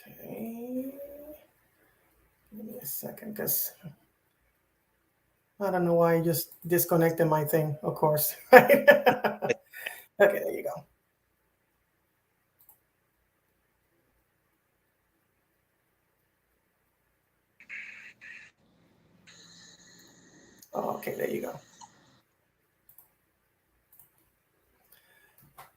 Okay. Give me a second, because I don't know why I just disconnected my thing, of course. Right? Okay, there you go. Okay, there you go.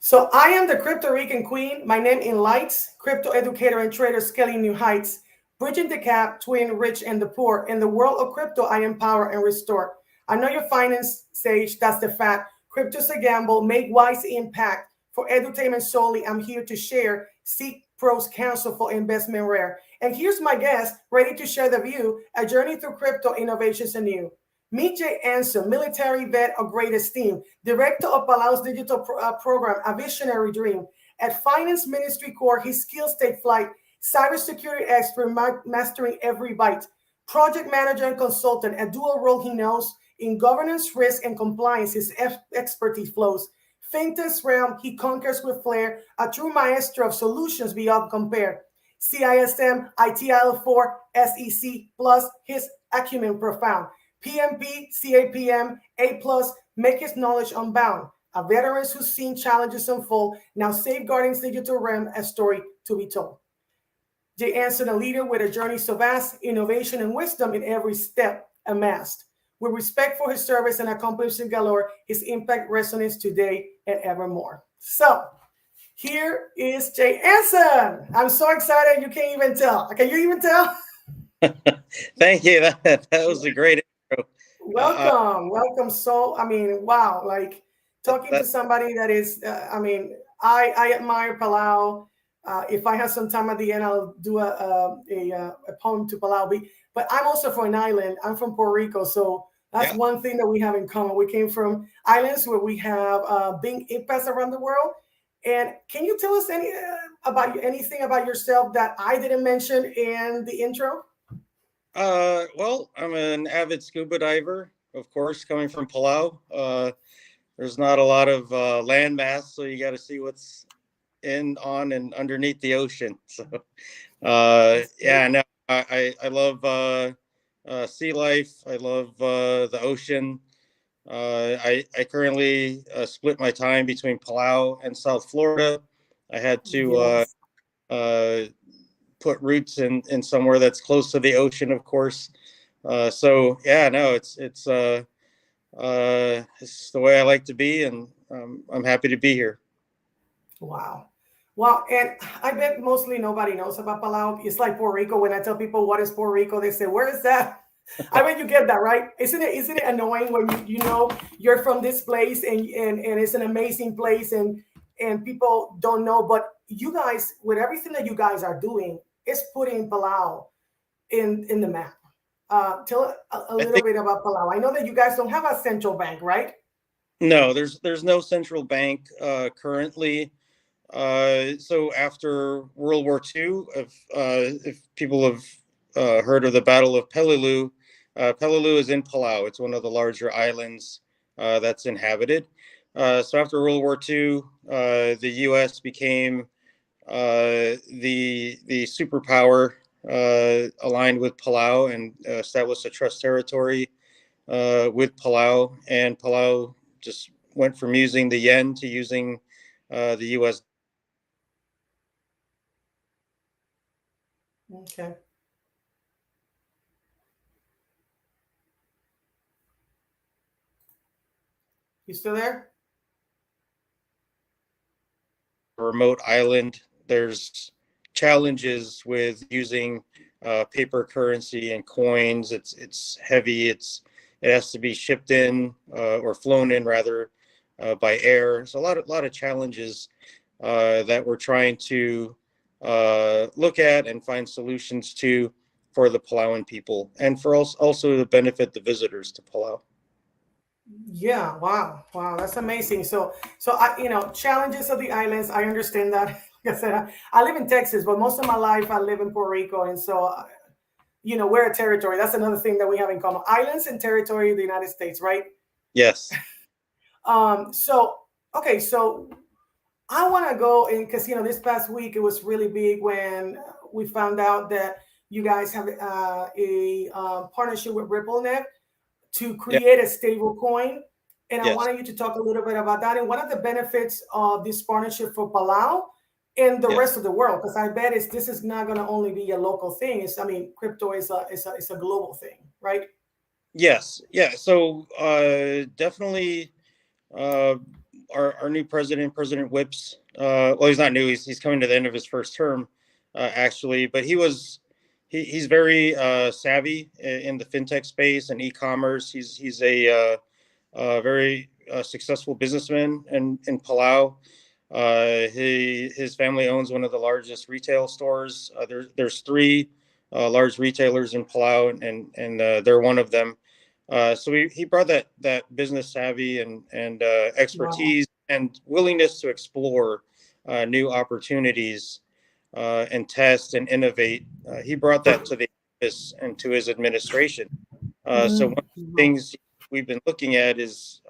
So I am the Crypto Rican Queen. My name enlightens crypto educator and trader scaling new heights, bridging the gap between rich and the poor. In the world of crypto, I empower and restore. I know your finance sage, that's the fact. Crypto's a gamble, make wise impact. For edutainment solely, I'm here to share. Seek pros counsel for investment rare. And here's my guest, ready to share the view, a journey through crypto innovations anew. Meet Jay Anson, military vet of great esteem, director of Palau's digital program, A Visionary Dream. At Finance Ministry Core, his skills take flight. Cybersecurity expert, mastering every byte. Project manager and consultant, a dual role he knows. In governance, risk, and compliance, his expertise flows. Fintech's realm, he conquers with flair, a true maestro of solutions beyond compare. CISM, ITIL4, SEC, plus his acumen profound. PMP, CAPM, A+, make his knowledge unbound. A veteran who's seen challenges unfold, now safeguarding digital realm, a story to be told. Jay Anson, a leader with a journey so vast, innovation and wisdom in every step amassed. With respect for his service and accomplishment galore, his impact resonates today and evermore. So, here is Jay Anson. I'm so excited you can't even tell. Can you even tell? Thank you. That was a great intro. Welcome. So, I mean, wow, like talking to somebody that is, I admire Palau. If I have some time at the end, I'll do a poem to Palau. But I'm also from an island. I'm from Puerto Rico. So that's one thing that we have in common. We came from islands where we have big impacts around the world. And can you tell us anything about yourself that I didn't mention in the intro? Well, I'm an avid scuba diver, of course, coming from Palau. There's not a lot of land mass, so you got to see what's on, and underneath the ocean. So, no, I love sea life. I love the ocean. I currently split my time between Palau and South Florida. I had to put roots in somewhere that's close to the ocean, of course. It's the way I like to be, and I'm happy to be here. Wow. And I bet mostly nobody knows about Palau. It's like Puerto Rico. When I tell people what is Puerto Rico, they say, "Where is that?" I bet you get that, right? Isn't it annoying when you know you're from this place and it's an amazing place and people don't know, but you guys, with everything that you guys are doing, is putting Palau in the map. Tell a little bit about Palau. I know that you guys don't have a central bank, right? No, there's no central bank currently. So after World War II, if people have heard of the Battle of Peleliu, Peleliu is in Palau. It's one of the larger islands that's inhabited. So after World War II, the U.S. became the superpower, aligned with Palau, and established a trust territory with Palau. And Palau just went from using the yen to using the U.S. Okay. You still there? Remote island. There's challenges with using paper currency and coins. It's heavy. It has to be shipped in or flown in rather by air. So a lot of challenges that we're trying to look at and find solutions to for the Palauan people, and for also to benefit the visitors to Palau. Yeah, wow, that's amazing. So challenges of the islands. I understand that. Like I said, I live in Texas, but most of my life I live in Puerto Rico, and so we're a territory. That's another thing that we have in common: islands and territory of the United States, right? Yes. So I want to go in because this past week it was really big when we found out that you guys have a partnership with RippleNet to Yeah. create a stable coin. And I Yes. wanted you to talk a little bit about that and what are the benefits of this partnership for Palau and the Yes. rest of the world? Because I bet this is not going to only be a local thing. I mean, crypto is a global thing, right? Yes. Yeah. So definitely our new president, President Whips. Well, he's not new. He's coming to the end of his first term, actually. But he's very savvy in the fintech space and e-commerce. He's a very successful businessman in Palau. His family owns one of the largest retail stores. There's three large retailers in Palau, and they're one of them. So he brought that business savvy and Wow. expertise and willingness to explore new opportunities and test and innovate. He brought that to the office and to his administration. So one of the things we've been looking at is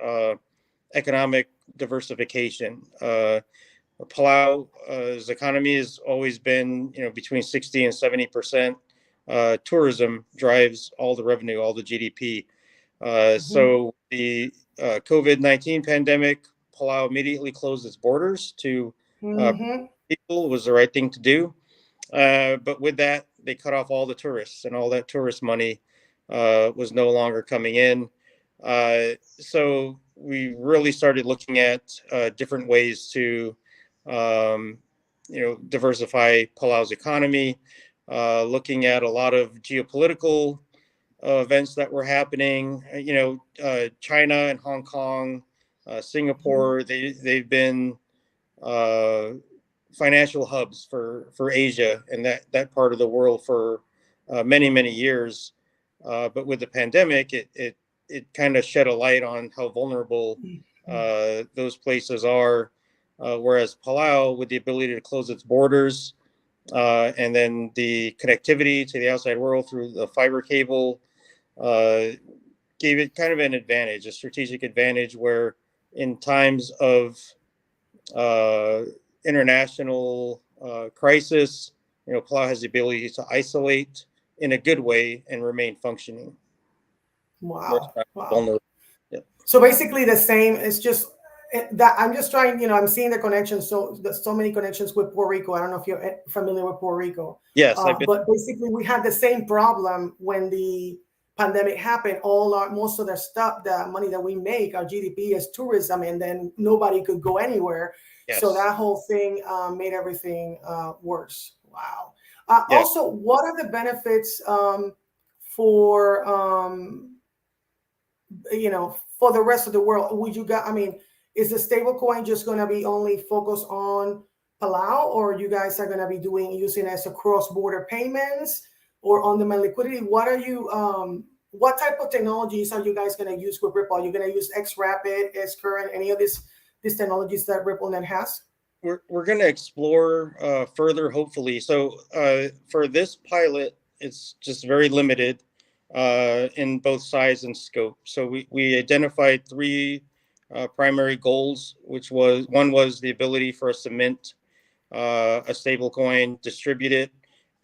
economic diversification. Palau's economy has always been, between 60 and 70%. Tourism drives all the revenue, all the GDP. So the COVID-19 pandemic, Palau immediately closed its borders to people. It was the right thing to do. But with that, they cut off all the tourists, and all that tourist money was no longer coming in. So we really started looking at different ways to, diversify Palau's economy, looking at a lot of geopolitical events that were happening. China and Hong Kong, Singapore. They've been financial hubs for Asia and that part of the world for many years. But with the pandemic, it kind of shed a light on how vulnerable those places are. Whereas Palau, with the ability to close its borders and then the connectivity to the outside world through the fiber cable, gave it kind of an advantage, a strategic advantage, where in times of international crisis, Palau has the ability to isolate in a good way and remain functioning. Wow. Vulnerable. Yeah. So basically the same. It's just that I'm just trying, I'm seeing the connections. So there's so many connections with Puerto Rico. I don't know if you're familiar with Puerto Rico. Yes, but basically we had the same problem when the pandemic happened. Most of the stuff, the money that we make, our GDP is tourism, and then nobody could go anywhere. Yes. So that whole thing made everything worse. Wow. Yeah. Also, what are the benefits for for the rest of the world? Is the stable coin just going to be only focused on Palau, or you guys are going to be using as a cross-border payments or on-demand liquidity? What type of technologies are you guys going to use with Ripple? Are you going to use XRapid, Xcurrent, any of these technologies that RippleNet has? We're going to explore further, hopefully. So for this pilot, it's just very limited in both size and scope. So we identified three primary goals, one was the ability for us to mint a stable coin, distribute it,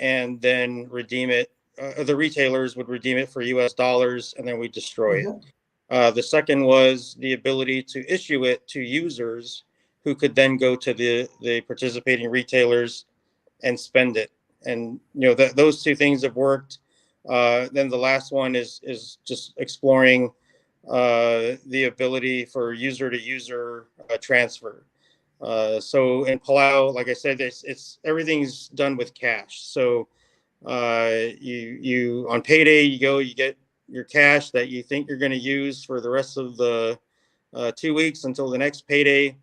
and then redeem it. The retailers would redeem it for US dollars, and then we destroy it. The second was the ability to issue it to users who could then go to the participating retailers and spend it. And those two things have worked. Then the last one is just exploring the ability for user to user transfer. So in Palau, like I said, it's everything's done with cash. So you on payday, you get your cash that you think you're going to use for the rest of the 2 weeks until the next payday.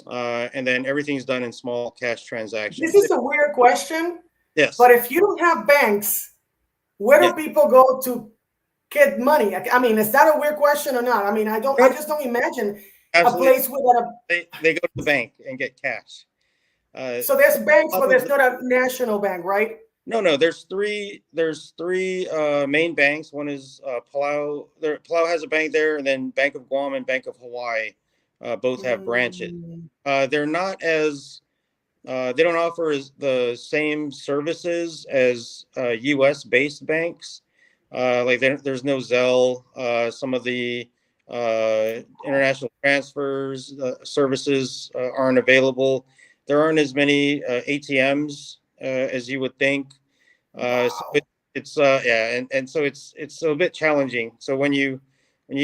And then everything's done in small cash transactions. This is a weird question. Yes. But if you don't have banks, where do people go to get money? I mean, is that a weird question or not? I mean, I just don't imagine a place where they go to the bank and get cash. So there's banks, but there's not a national bank, right? No. There's three main banks. One is Palau. Palau has a bank there, and then Bank of Guam and Bank of Hawaii both have branches. They're not as they don't offer the same services as U.S. based banks. Like there's no Zelle. Some of the international transfers services aren't available. There aren't as many ATMs as you would think. So Wow. it's yeah, and so it's a bit challenging. So when you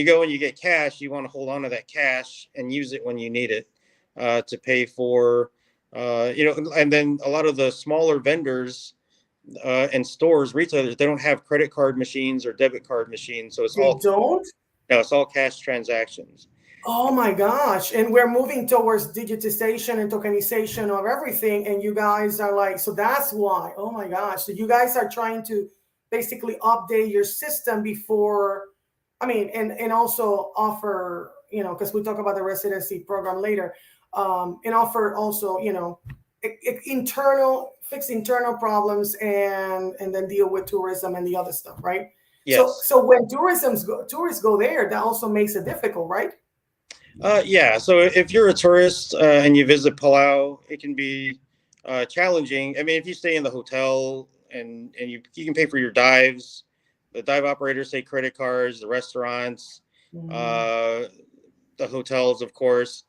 go and you get cash, you want to hold on to that cash and use it when you need it to pay for and then a lot of the smaller vendors and stores, retailers, they don't have credit card machines or debit card machines, so They don't? it's all cash transactions. Oh my gosh. And we're moving towards digitization and tokenization of everything. And you guys are like, so that's why. Oh my gosh. So you guys are trying to basically update your system before, I mean, and also offer, because we talk about the residency program later, and offer also, fix internal problems and then deal with tourism and the other stuff, right? So Yes. so when tourists go there, that also makes it difficult, right? Yeah. So if you're a tourist and you visit Palau, it can be challenging. I mean, if you stay in the hotel and you can pay for your dives, the dive operators take credit cards, the restaurants, Mm. uh, the hotels, of course.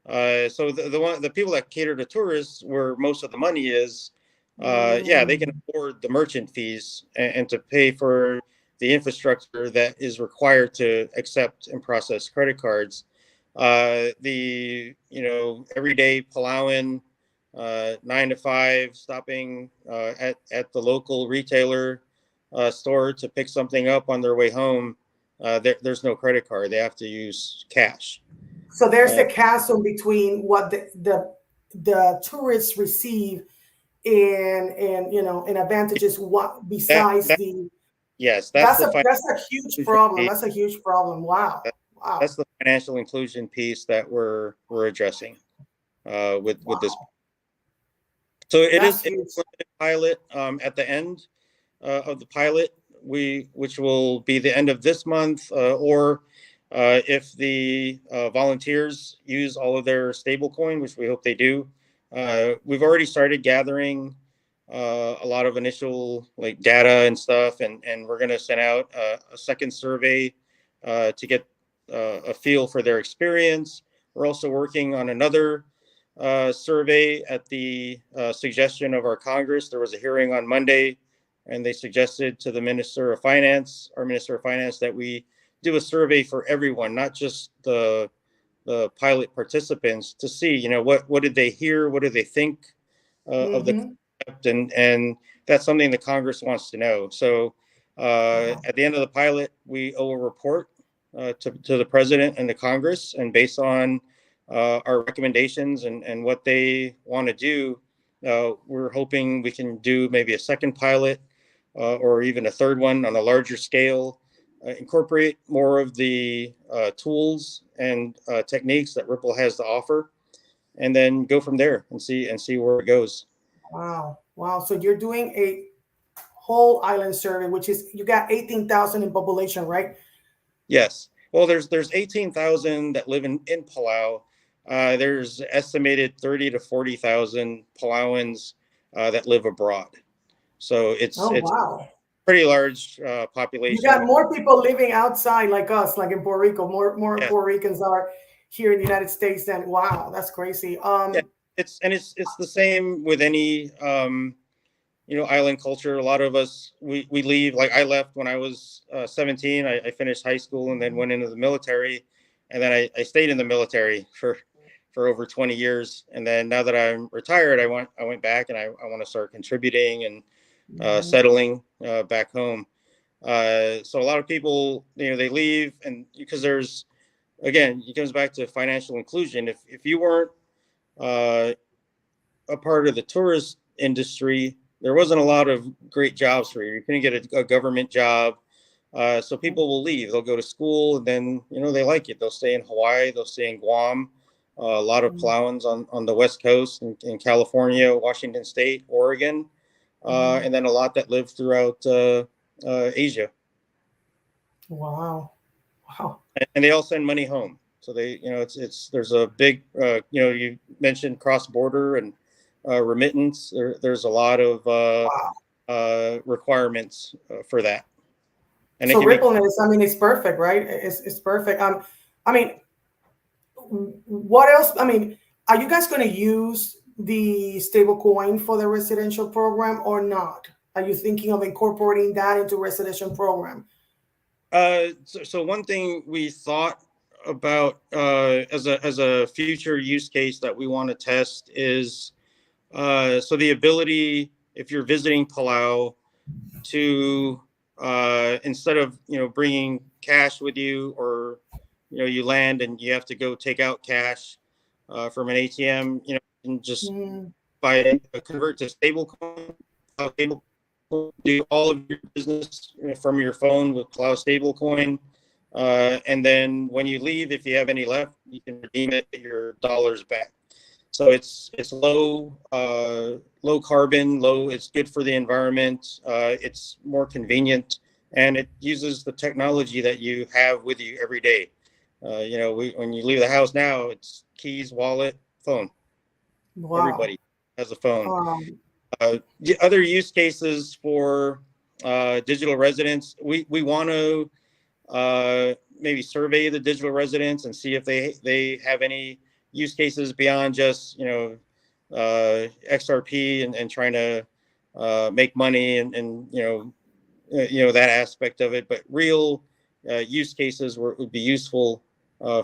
So the people that cater to tourists, where most of the money is, yeah, they can Mm. afford the merchant fees and to pay for the infrastructure that is required to accept and process credit cards. The everyday Palauan 9 to 5 stopping at the local retailer store to pick something up on their way home. There's no credit card. They have to use cash. So there's Uh, a chasm between what the tourists receive and advantages what that besides that the yes, that's the that's a huge financial problem. piece. That's a huge problem. Wow. Wow. That's the financial inclusion piece that we're addressing with this. Wow. So That's it's huge. a limited pilot at the end of the pilot, which will be the end of this month, or if the volunteers use all of their stablecoin, which we hope they do. We've already started gathering a lot of initial like data and stuff, and we're going to send out a second survey to get a feel for their experience. We're also working on another survey at the suggestion of our Congress. There was a hearing on Monday, and they suggested to the Minister of Finance, our Minister of Finance, that we do a survey for everyone, not just the pilot participants, to see, what did they hear, what do they think of the Mm-hmm. concept, and that's something the Congress wants to know. So Wow. at the end of the pilot, we owe a report to the president and the Congress, and based on our recommendations and what they want to do, we're hoping we can do maybe a second pilot or even a third one on a larger scale, incorporate more of the tools and techniques that Ripple has to offer, and then go from there and see where it goes. Wow. Wow. So you're doing a whole island survey, which is you got 18,000 in population, right? Yes. Well, there's 18,000 that live in Palau. There's estimated 30 to 40,000 Palauans that live abroad. So Oh it's wow. pretty large You population. got more people living outside like us, like in Puerto Rico. More Yeah, Puerto Ricans are here in the United States than wow, that's crazy. yeah. It's the same with any island culture. A lot of us we leave. Like I left when I was 17. I finished high school and then went into the military, and then I stayed in the military for over 20 years. And then now that I'm retired, I went back and I want to start contributing and Mhm. settling back home. So a lot of people, they leave, and because there's, again, it comes back to financial inclusion. If you weren't uh, a part of the tourist industry, there wasn't a lot of great jobs for you. You couldn't get a government job. So people will leave. They'll go to school, and then they like it. They'll stay in Hawaii. They'll stay in Guam. A lot of Palauans on the West Coast in California, Washington State, Oregon, Mhm. and then a lot that live throughout Asia. Wow. Wow. And they all send money home. So they, it's there's a big, you mentioned cross border, and remittance. There's a lot of Wow. requirements for that. And it So can be Ripple is, I mean, it's perfect, right? It's perfect. I mean, what else? I mean, are you guys going to use the stable coin for the residential program or not? Are you thinking of incorporating that into residential program? So one thing we thought about as a future use case that we want to test is so the ability, if you're visiting Palau, to instead of bringing cash with you, or you land and you have to go take out cash from an ATM, and just Mm, convert to stablecoin, do all of your business from your phone with Palau stablecoin. And then when you leave, if you have any left, you can redeem it, get your dollars back. So it's low carbon, it's good for the environment. It's more convenient, and it uses the technology that you have with you every day. When you leave the house now, it's keys, wallet, phone. wow. Everybody has a phone. Um, Other use cases for digital residents, we want to maybe survey the digital residents and see if they have any use cases beyond just XRP and trying to make money and that aspect of it, but real use cases would be useful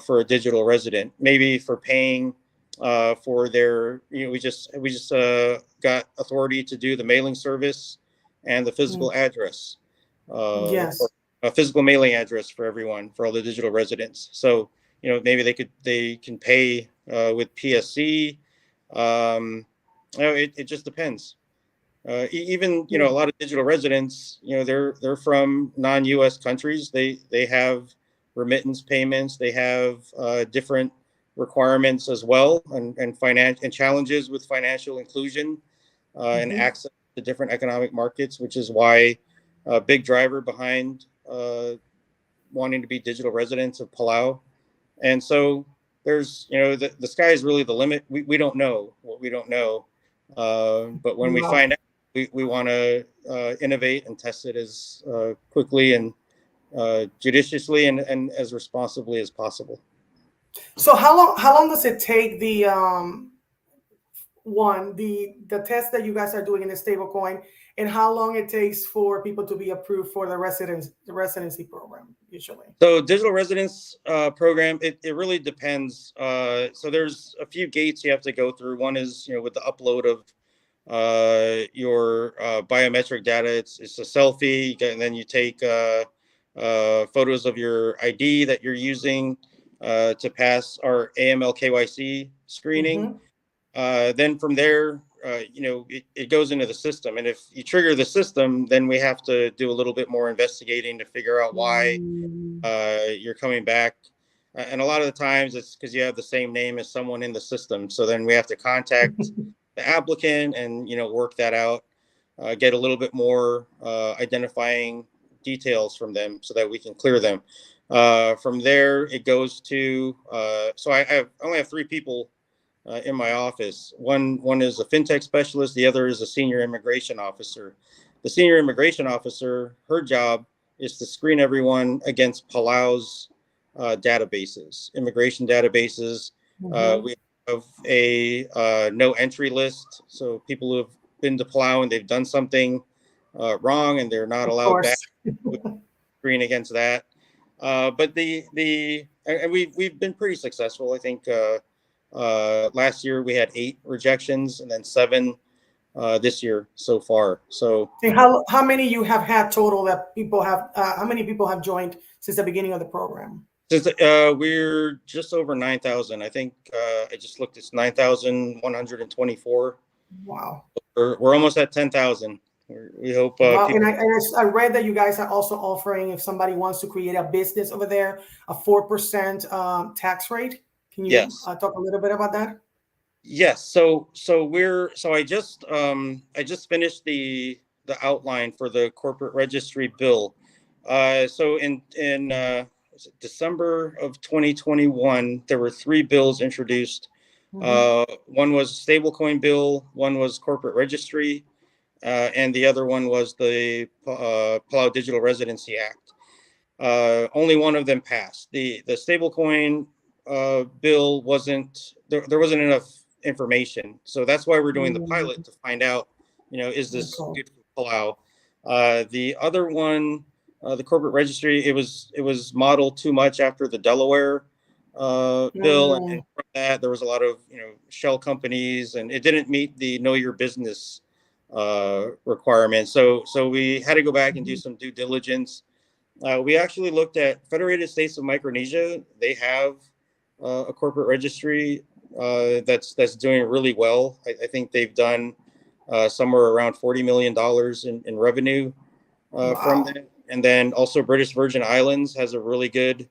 for a digital resident, maybe for paying for their, we just got authority to do the mailing service and the mm, physical address, or yes. a physical mailing address for everyone, for all the digital residents. So maybe they can pay with PSC. It just depends. Even a Yeah. lot of digital residents, they're from non-U.S. countries. They have remittance payments. They have different requirements as well, and challenges with financial inclusion and Mhm. access to different economic markets, which is why a big driver behind wanting to be digital residents of Palau. And so there's, the sky is really the limit. We don't know what we don't know. But when we Wow. find out, we want to innovate and test it as quickly and judiciously and as responsibly as possible. So how long does it take the test that you guys are doing in the stablecoin, and how long it takes for people to be approved for the residency program usually? So digital residence program, it really depends. So there's a few gates you have to go through. One is, with the upload of your biometric data. It's a selfie, and then you take photos of your ID that you're using to pass our AML KYC screening. Mm-hmm. Then from there, it goes into the system. And if you trigger the system, then we have to do a little bit more investigating to figure out why Mm, you're coming back. And a lot of the times it's because you have the same name as someone in the system. So then we have to contact the applicant and, work that out, get a little bit more identifying details from them so that we can clear them. From there, it goes to, so I only have 3 people in my office. One is a fintech specialist. The other is a senior immigration officer. The senior immigration officer, her job is to screen everyone against Palau's databases, immigration databases. mhm. We have a no entry list. So people who have been to Palau and they've done something wrong and they're not Of allowed back, course. we screen against that. But and we've been pretty successful. I think last year we had 8 rejections and then 7 this year so far. So And how many you have had total that people have? How many people have joined since the beginning of the program? since we're just over 9,000, I think I just looked. It's 9,124. Wow. We're almost at 10,000. We hope Wow. people. And I read that you guys are also offering, if somebody wants to create a business over there, a 4% tax rate. Can you Yes. talk a little bit about that? Yes. So I just finished the outline for the corporate registry bill. So in was it December of 2021, there were 3 bills introduced One was stablecoin bill, one was corporate registry, and the other one was the Palau Digital Residency Act. Only one of them passed. The stablecoin bill wasn't there. There wasn't enough information, so that's why we're doing the pilot to find out. Is this good for Palau? The other one, the corporate registry, it was modeled too much after the Delaware bill, and from that there was a lot of shell companies, and it didn't meet the know your business requirements. So we had to go back and do some due diligence. We actually looked at Federated States of Micronesia. They have a corporate registry that's doing really well. I think they've done somewhere around $40 million in revenue from that. And then also British Virgin Islands has a really good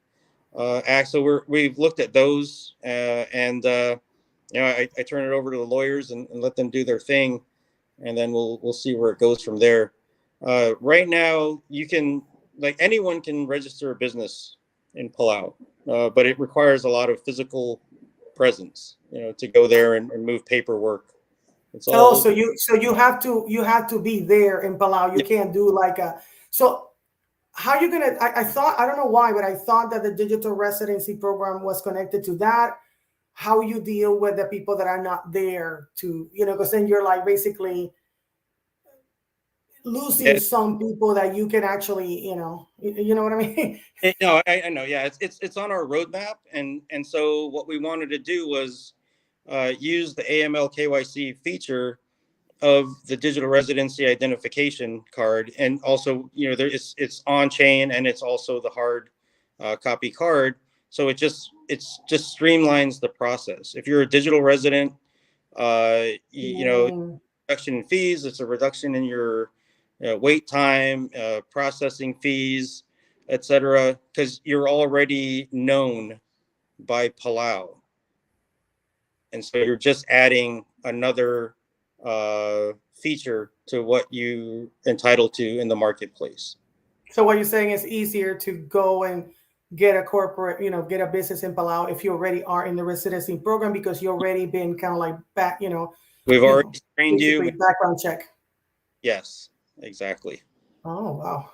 act. So we've looked at those, and I turn it over to the lawyers and let them do their thing, and then we'll see where it goes from there. Right now, anyone can register a business in Palau, but it requires a lot of physical presence, to go there and move paperwork. So you have to be there in Palau. You can't do so. How are you gonna? I thought, I don't know why, but I thought that the digital residency program was connected to that. How you deal with the people that are not there to, because then you're basically losing some people that you can actually, you know what I mean? No, I know. Yeah, it's on our roadmap, and so what we wanted to do was use the AML KYC feature of the digital residency identification card, and also it's on chain, and it's also the hard copy card. So it just streamlines the process. If you're a digital resident, reduction in fees. It's a reduction in your wait time, processing fees, etc. Because you're already known by Palau, and so you're just adding another feature to what you entitled to in the marketplace. So what you're saying is easier to go and get a corporate, get a business in Palau if you already are in the residency program, because you already been kind of back, we've already trained you. Background check. Yes, exactly. Oh,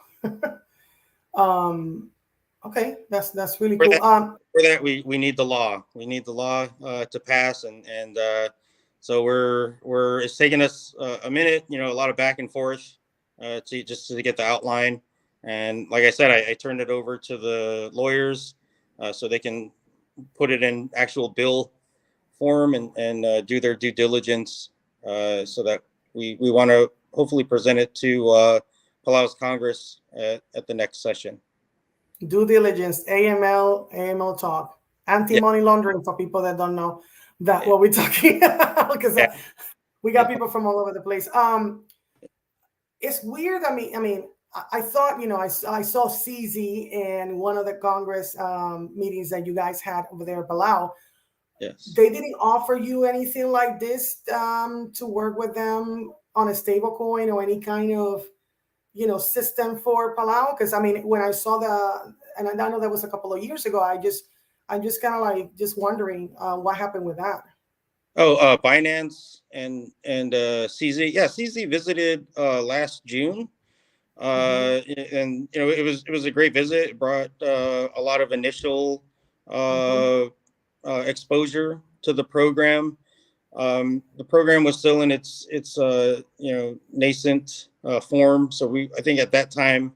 wow. Okay, that's really cool. For that, we need the law. We need the law to pass, and so it's taking us a minute, a lot of back and forth to get the outline. And like I said, I turned it over to the lawyers so they can put it in actual bill form and do their due diligence so that we want to hopefully present it to Palau's Congress at the next session. Due diligence, AML talk, anti-money laundering for people that don't know what we're talking about, because we got people from all over the place. It's weird. I mean, I thought, I saw CZ in one of the Congress meetings that you guys had over there at Palau. Yes. They didn't offer you anything like this to work with them on a stable coin or any kind of system for Palau? Because when I saw and I know that was a couple of years ago, I'm just kind of just wondering what happened with that. Oh, Binance and CZ. Yeah, CZ visited last June, and it was a great visit. It brought a lot of initial exposure to the program. The program was still in its nascent form. So I think at that time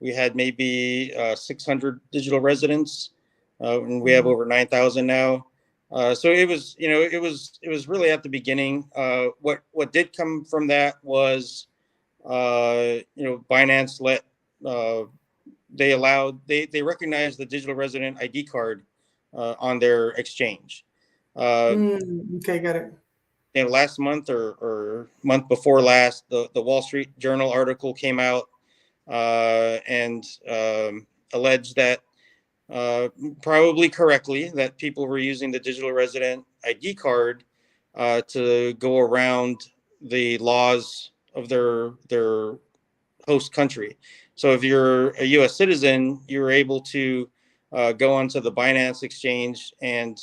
we had maybe 600 digital residents, and we have over 9,000 now. So it was really at the beginning. What did come from that was Binance they recognized the digital resident ID card on their exchange. Okay, got it. Last month or month before last, the Wall Street Journal article came out and alleged that, probably correctly, that people were using the digital resident ID card to go around the laws of their host country. So if you're a U.S. citizen, you're able to go onto the Binance exchange and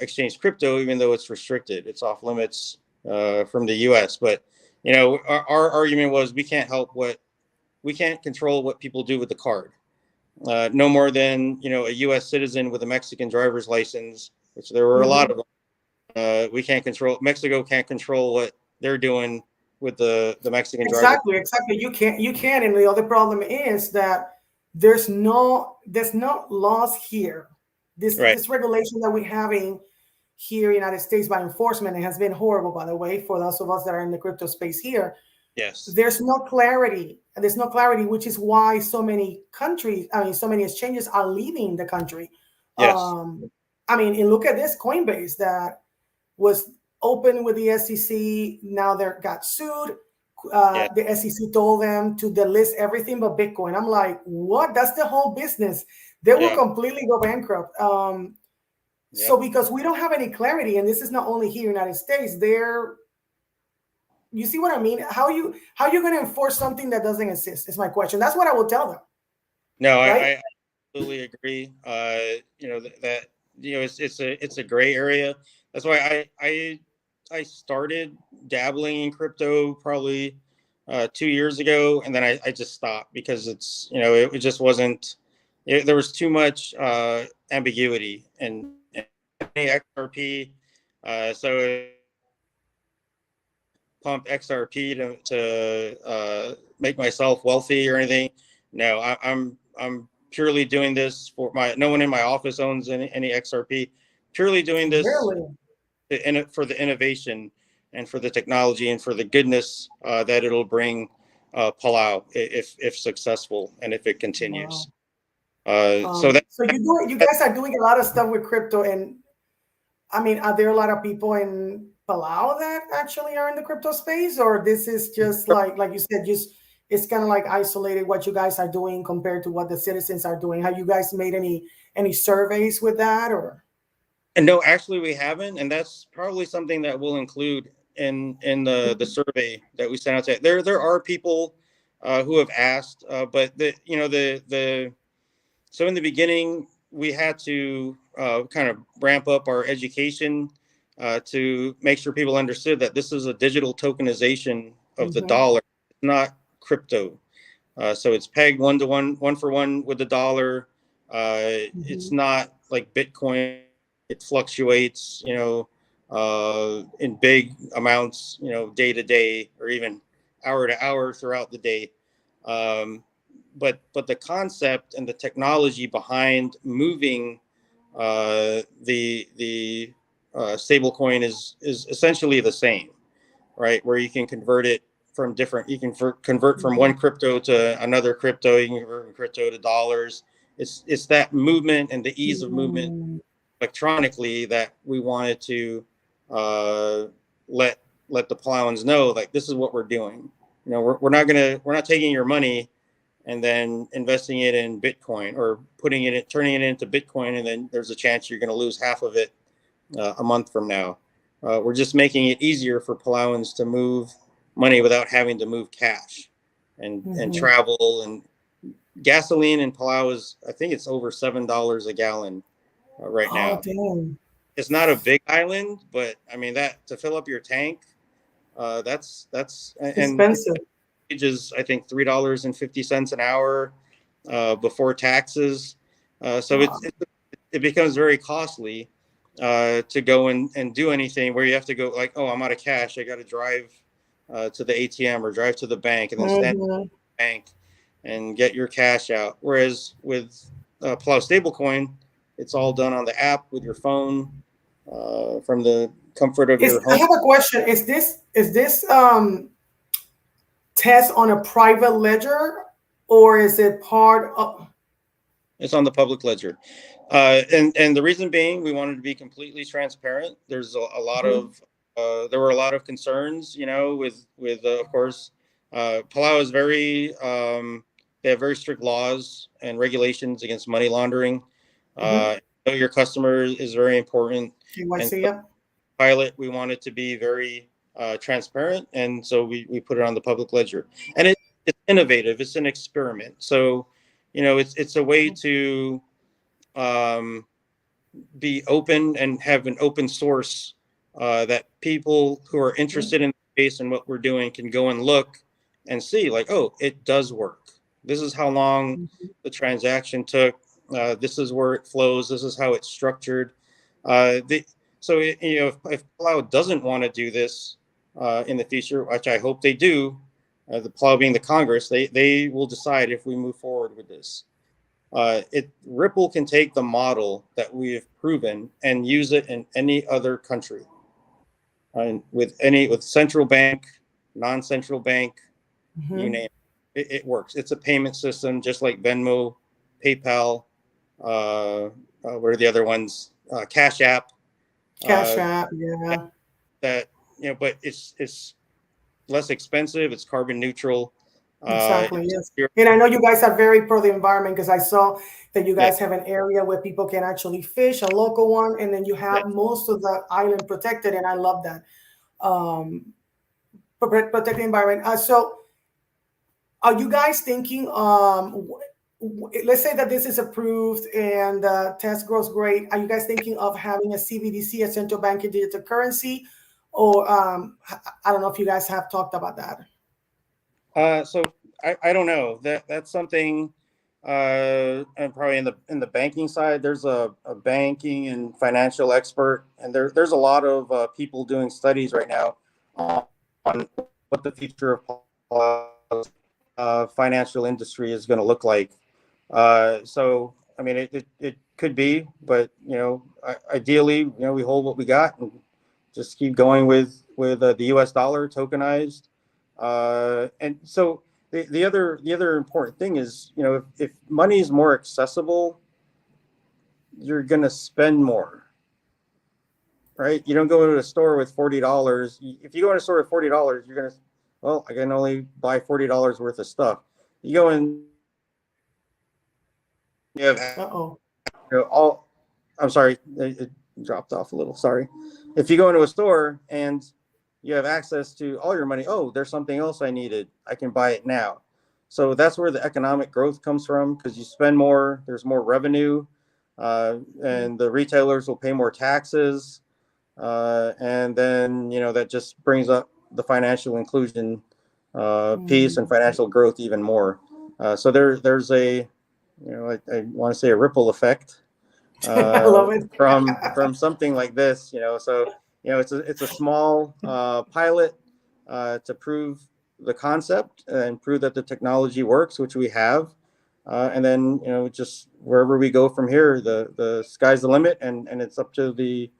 exchange crypto, even though it's restricted. It's off limits from the U.S. But our argument was we can't control what people do with the card. No more than a U.S. citizen with a Mexican driver's license, which there were a lot of them. We can't control. Mexico can't control what they're doing with the Mexican driver. Exactly. You can't. And the other problem is that there's no laws here. This regulation that we're having here in the United States by enforcement, it has been horrible, by the way, for those of us that are in the crypto space here. Yes. There's no clarity. There's no clarity, which is why so many countries, so many exchanges are leaving the country. Yes. And look at this Coinbase that was open with the SEC. Now they got sued. The SEC told them to delist everything but Bitcoin. I'm like, what? That's the whole business. They will completely go bankrupt. So because we don't have any clarity, and this is not only here in the United States, you see what I mean? How are you going to enforce something that doesn't exist? Is my question. That's what I will tell them. No, right? I absolutely agree. It's a gray area. That's why I started dabbling in crypto probably 2 years ago, and then I just stopped because it just wasn't. There was too much ambiguity and XRP. So pump XRP to make myself wealthy or anything. No, I'm purely doing this for no one in my office owns any XRP. Purely doing this for the innovation and for the technology and for the goodness that it'll bring Palau if successful and if it continues. Wow. So you guys are doing a lot of stuff with crypto, and are there a lot of people in Palau that actually are in the crypto space, or this is just like you said, it's kind of like isolated what you guys are doing compared to what the citizens are doing? Have you guys made any surveys with that, or? And no, actually we haven't, and that's probably something that we'll include in the survey that we sent out. There are people who have asked, but so in the beginning we had to kind of ramp up our education to make sure people understood that this is a digital tokenization of the dollar, not crypto. So it's pegged 1-to-1, 1-for-1 with the dollar. It's not like Bitcoin. It fluctuates, in big amounts, day to day or even hour to hour throughout the day. But the concept and the technology behind moving the stablecoin is essentially the same, right? Where you can convert it from convert from one crypto to another crypto. You can convert from crypto to dollars. It's that movement and the ease of movement electronically that we wanted to let the Palauans know, like, this is what we're doing. We're not taking your money and then investing it in Bitcoin or turning it into Bitcoin, and then there's a chance you're going to lose half of it a month from now. We're just making it easier for Palauans to move money without having to move cash and travel. And gasoline in Palau is, I think it's over $7 a gallon right now. Damn. It's not a big island, but that to fill up your tank, that's expensive. Wages, I think $3.50 an hour before taxes. So it becomes very costly to go and do anything where you have to go like, oh, I'm out of cash. I got to drive to the ATM or drive to the bank and then stand at the bank and get your cash out. Whereas with Palau stablecoin, it's all done on the app with your phone from the comfort of your home. I have a question. Is this test on a private ledger, or is it part of? It's on the public ledger, and the reason being, we wanted to be completely transparent. There's a lot of there were a lot of concerns, with of course, Palau is they have very strict laws and regulations against money laundering. Know your customer is very important. Pilot, we want it to be very transparent, and so we put it on the public ledger. And it's innovative. It's an experiment. So, it's a way to be open and have an open source that people who are interested in the space and what we're doing can go and look and see, like, oh, it does work. This is how long the transaction took. This is where it flows. This is how it's structured. So if Palau doesn't want to do this in the future, which I hope they do, the Palau being the Congress, they will decide if we move forward with this. Ripple can take the model that we have proven and use it in any other country, with central bank, non-central bank, you name it. It works. It's a payment system, just like Venmo, PayPal. What are the other ones? Cash App. Cash App, yeah. That but it's less expensive. It's carbon neutral. Exactly, yes. And I know you guys are very pro the environment, because I saw that you guys have an area where people can actually fish, a local one, and then you have most of the island protected, and I love that. Protect the environment. So are you guys thinking, let's say that this is approved and test grows great, are you guys thinking of having a CBDC, a central bank digital currency? Or I don't know if you guys have talked about that. So I don't know. That's something, and probably in the banking side, there's a banking and financial expert, and there's a lot of people doing studies right now on what the future of financial industry is going to look like. So I mean, it could be, but ideally, we hold what we got and just keep going with the U.S. dollar tokenized. And so the other important thing is, if money is more accessible, you're going to spend more, right? You don't go to a store with $40. If you go in a store with $40, you're going to, well, I can only buy $40 worth of stuff. You go in, you have, I'm sorry, it dropped off a little. Sorry. If you go into a store and you have access to all your money, oh, there's something else I needed, I can buy it now. So that's where the economic growth comes from, because you spend more, there's more revenue, and the retailers will pay more taxes, and then that just brings up the financial inclusion piece and financial growth even more. So there's a I want to say a ripple effect I love it. from something like this. So it's a small pilot to prove the concept and prove that the technology works, which we have, and then just wherever we go from here, the sky's the limit, and it's up to the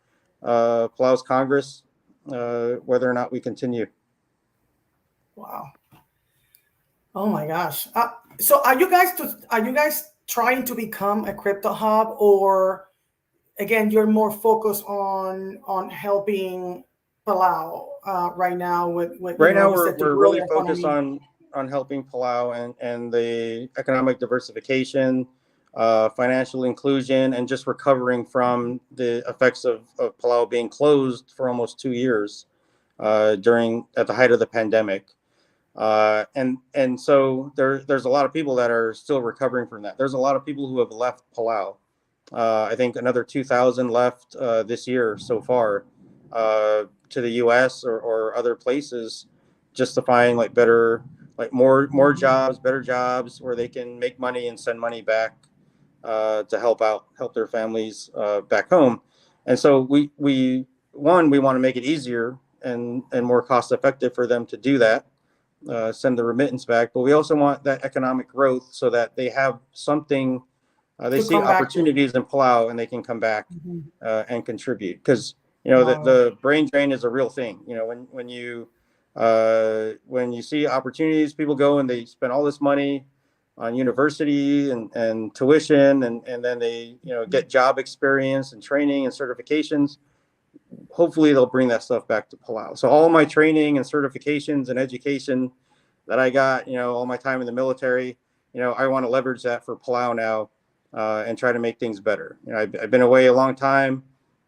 Palau's Congress whether or not we continue. Wow. Oh my gosh. So are you guys trying to become a crypto hub, or again, you're more focused on helping Palau right now with right now we're really focused on helping Palau and the economic diversification, financial inclusion, and just recovering from the effects of Palau being closed for almost 2 years at the height of the pandemic. And so there's a lot of people that are still recovering from that. There's a lot of people who have left Palau. I think another 2,000 left this year so far to the U.S. or other places, just to find more jobs, better jobs where they can make money and send money back to help their families back home. And so we want to make it easier and more cost effective for them to do that. Send the remittance back, but we also want that economic growth so that they have something, they see opportunities in Palau and they can come back and contribute, because the brain drain is a real thing. When you see opportunities, people go and they spend all this money on university and tuition, and then they get job experience and training and certifications. Hopefully they'll bring that stuff back to Palau. So all my training and certifications and education that I got, all my time in the military, I want to leverage that for Palau now and try to make things better. I've been away a long time,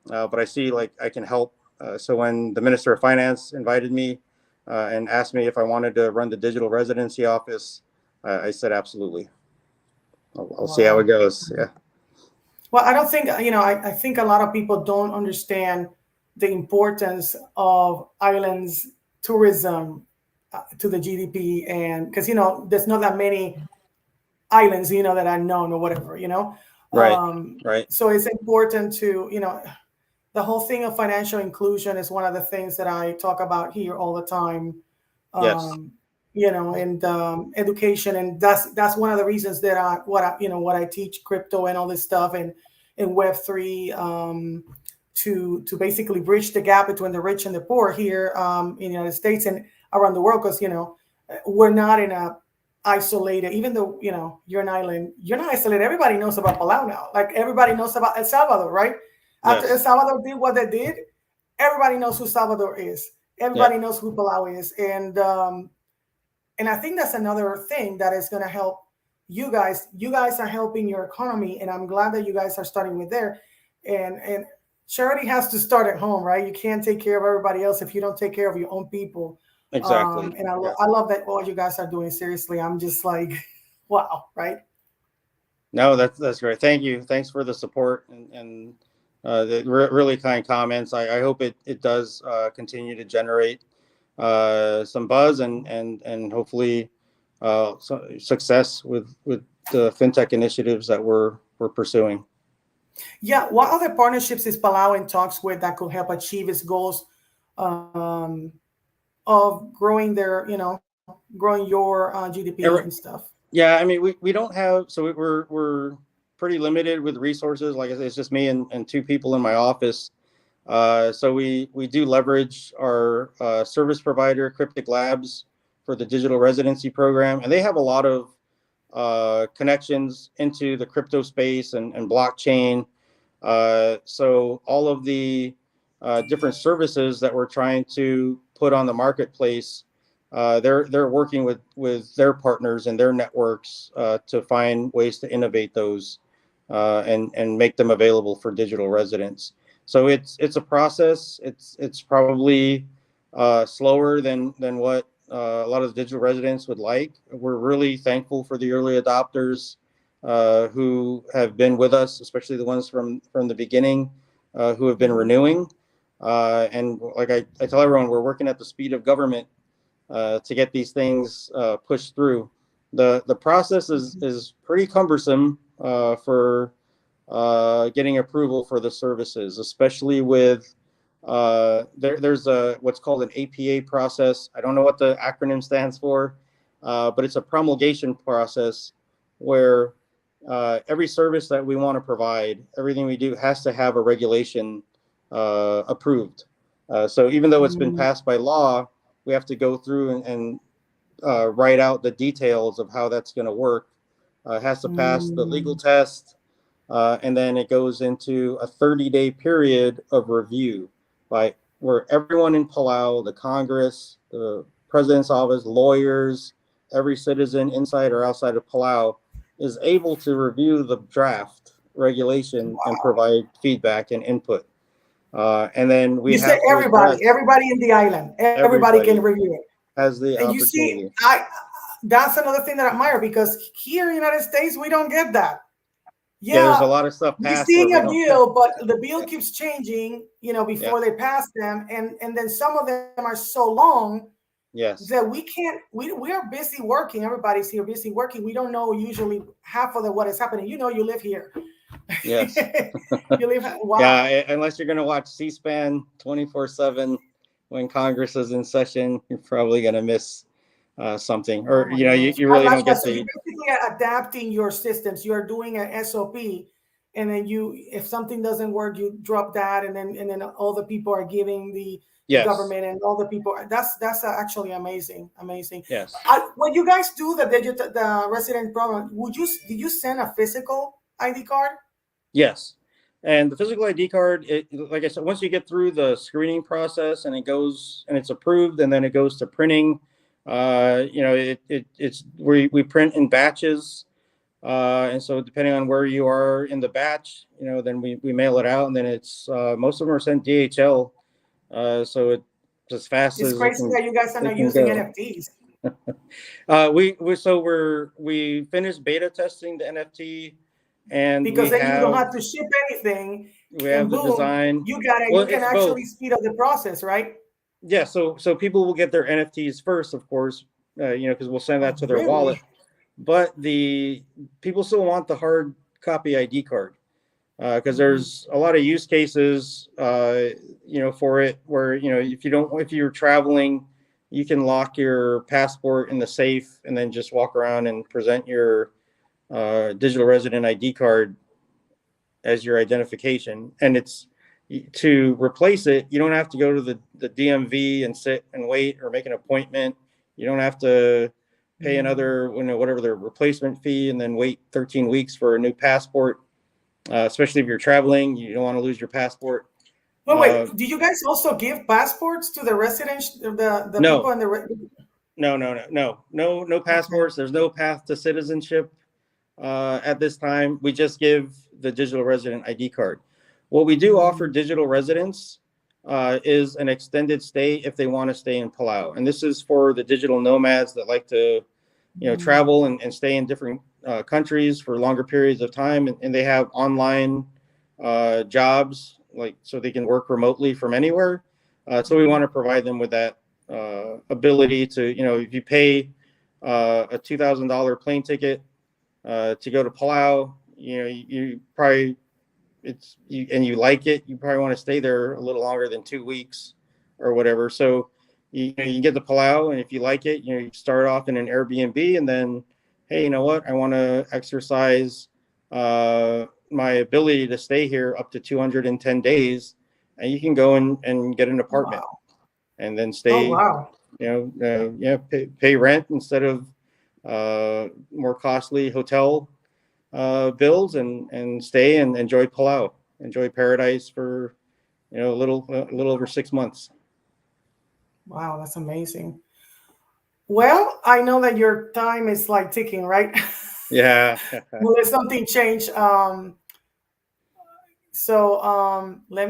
but I see I can help. So when the Minister of Finance invited me and asked me if I wanted to run the digital residency office, I said absolutely. I'll see how it goes. Yeah. Well, I don't think, I think a lot of people don't understand the importance of islands tourism to the GDP. And because, there's not that many islands, that are known or whatever, Right. Right. So it's important to, the whole thing of financial inclusion is one of the things that I talk about here all the time. Yes. And education, and that's one of the reasons that what I teach crypto and all this stuff and Web3, to basically bridge the gap between the rich and the poor here, in the United States and around the world, because we're not in a isolated, even though you're an island, you're not isolated. Everybody knows about Palau now. Like everybody knows about El Salvador, right? After El Yes. Salvador did what they did, everybody knows who Salvador is. Yeah. Everybody knows who Palau is, and I think that's another thing that is going to help you guys. You guys are helping your economy, and I'm glad that you guys are starting with there. And charity has to start at home, right? You can't take care of everybody else if you don't take care of your own people. Exactly. And Yeah. I love that all you guys are doing. Seriously, I'm just like, wow, right? No, that's great. Thank you. Thanks for the support and the really kind comments. I hope it does continue to generate some buzz and hopefully success with the fintech initiatives that we're pursuing. Yeah. What other partnerships is Palau in talks with that could help achieve its goals, um, of growing growing your GDP and stuff? Yeah, I mean, we don't have, so we're pretty limited with resources. Like I said, it's just me and two people in my office. So we do leverage our service provider, Cryptic Labs, for the digital residency program, and they have a lot of connections into the crypto space and blockchain. So all of the different services that we're trying to put on the marketplace, they're working with their partners and their networks to find ways to innovate those and make them available for digital residents. So it's a process. It's probably slower than what a lot of the digital residents would like. We're really thankful for the early adopters who have been with us, especially the ones from the beginning who have been renewing. And like I tell everyone, we're working at the speed of government to get these things pushed through. The process is pretty cumbersome for getting approval for the services, especially with there's what's called an APA process. I don't know what the acronym stands for, but it's a promulgation process where every service that we want to provide, everything we do has to have a regulation approved. So even though it's been passed by law, we have to go through and write out the details of how that's going to work. It has to pass the legal test, and then it goes into a 30-day period of review by where everyone in Palau, the Congress, the President's office, lawyers, every citizen inside or outside of Palau is able to review the draft regulation and provide feedback and input. And then we You have say to address everybody in the island, everybody can everybody review it. has the And you see, opportunity. that's another thing that I admire, because here in the United States, we don't get that. Yeah, there's a Yeah, lot of stuff we're passed where seeing we a don't have. bill, but the bill keeps changing, before they pass them. And then some of them are so long Yes. that we can't, we are busy working. Everybody's here busy working. We don't know usually half of what is happening. You live here. Yes. You live, wow. Yeah, unless you're going to watch C-SPAN 24/7 when Congress is in session, you're probably going to miss something, or you really don't get So you're the. basically adapting your systems. You are doing an SOP, and then if something doesn't work, you drop that, and then all the people are giving the Yes. government and all the people. That's actually amazing. Yes. When you guys do the resident program, did you send a physical ID card? Yes. And the physical ID card, like I said, once you get through the screening process and it's approved, and then it goes to printing, it's we print in batches. And so depending on where you are in the batch, then we mail it out, and then it's most of them are sent DHL. So it's as fast It's as crazy that you guys are not using NFTs. we finished beta testing the NFT And because then you don't have to ship anything, we have and the boom, design. you got it. Well, You can it's actually both. speed up the process, right? Yeah, so people will get their NFTs first, of course, because we'll send that to their wallet. Really? But the people still want the hard copy ID card, because there's a lot of use cases, for it, where if you're traveling, you can lock your passport in the safe and then just walk around and present your digital resident ID card as your identification. And it's to replace it, you don't have to go to the DMV and sit and wait or make an appointment. You don't have to pay another, whatever the replacement fee, and then wait 13 weeks for a new passport. Especially if you're traveling, you don't want to lose your passport. Wait. Do you guys also give passports to the residents, the No, people in the? no passports. Okay. There's no path to citizenship at this time. We just give the digital resident ID card. What we do offer digital residents is an extended stay if they want to stay in Palau, and this is for the digital nomads that like to, travel and stay in different countries for longer periods of time, and they have online jobs, so they can work remotely from anywhere. So we want to provide them with that ability to, if you pay a $2,000 plane ticket to go to Palau, you probably and you like it, you probably want to stay there a little longer than 2 weeks or whatever. So you get the Palau, and if you like it, you start off in an Airbnb, and then, hey, you know what? I want to exercise my ability to stay here up to 210 days, and you can go and get an apartment, and then stay. Oh, wow. Pay rent instead of more costly hotel bills, and stay and enjoy Palau, enjoy paradise for a little over 6 months. Wow, that's amazing. Well, I know that your time is like ticking, right? Yeah. Will something change? Let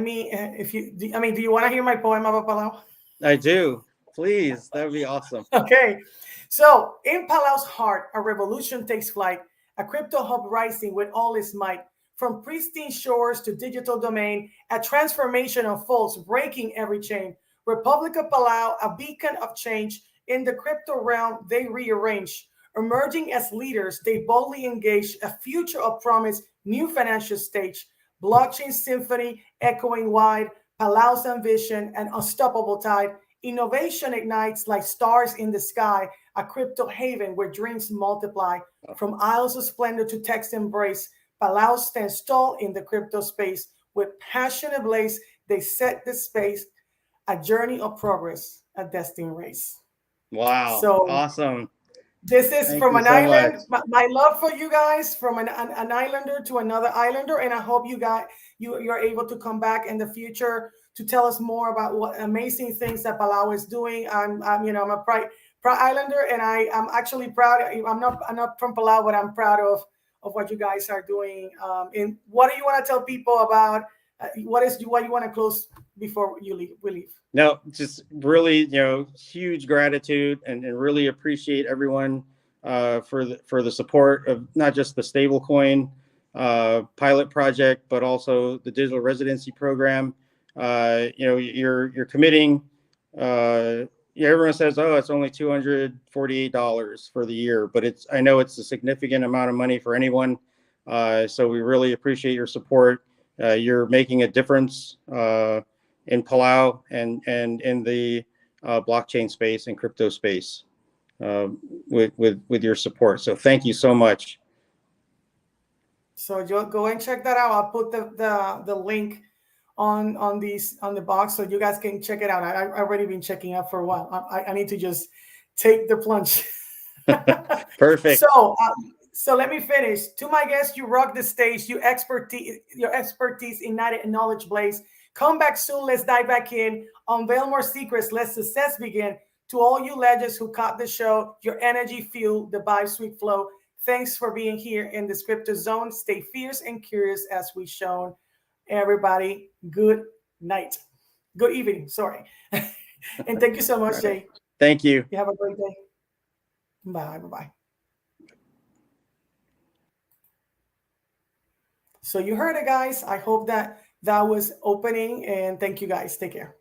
me. If you, do you want to hear my poem about Palau? I do. Please, that would be awesome. Okay. So, in Palau's heart, a revolution takes flight, a crypto hub rising with all its might. From pristine shores to digital domain, a transformation unfolds, breaking every chain. Republic of Palau, a beacon of change. In the crypto realm, they rearrange. Emerging as leaders, they boldly engage a future of promise, new financial stage. Blockchain symphony echoing wide, Palau's ambition, an unstoppable tide. Innovation ignites like stars in the sky, a crypto haven where dreams multiply. From isles of splendor to text embrace, Palau stands tall in the crypto space. With passion ablaze, they set the space, a journey of progress, a destined race. Wow. So awesome. this is Thank from you an so island. much. My love for you guys, from an islander to another islander, and I hope you're able to come back in the future to tell us more about what amazing things that Palau is doing. I'm a proud islander, and I'm actually proud. I'm not from Palau, but I'm proud of what you guys are doing. And what do you want to tell people about? What you want to close before we leave? No, just really, huge gratitude, and really appreciate everyone for the support of not just the stablecoin pilot project, but also the digital residency program. You're committing. Everyone says, "Oh, it's only $248 for the year," but I know it's a significant amount of money for anyone. So we really appreciate your support. You're making a difference in Palau and in the blockchain space and crypto space with your support. So thank you so much. So go and check that out. I'll put the link on the box so you guys can check it out. I've already been checking out for a while. I need to just take the plunge. Perfect. So let me finish. To my guests, you rock the stage. Your expertise ignited a knowledge blaze. Come back soon. Let's dive back in. Unveil more secrets. Let success begin. To all you legends who caught the show, your energy fueled the vibe sweet flow. Thanks for being here in the crypto zone. Stay fierce and curious as we shown. Everybody, good night. Good evening, sorry. And thank you so much, Jay. Thank you. You have a great day. Bye. Bye-bye. So you heard it, guys. I hope that was opening, and thank you guys. Take care.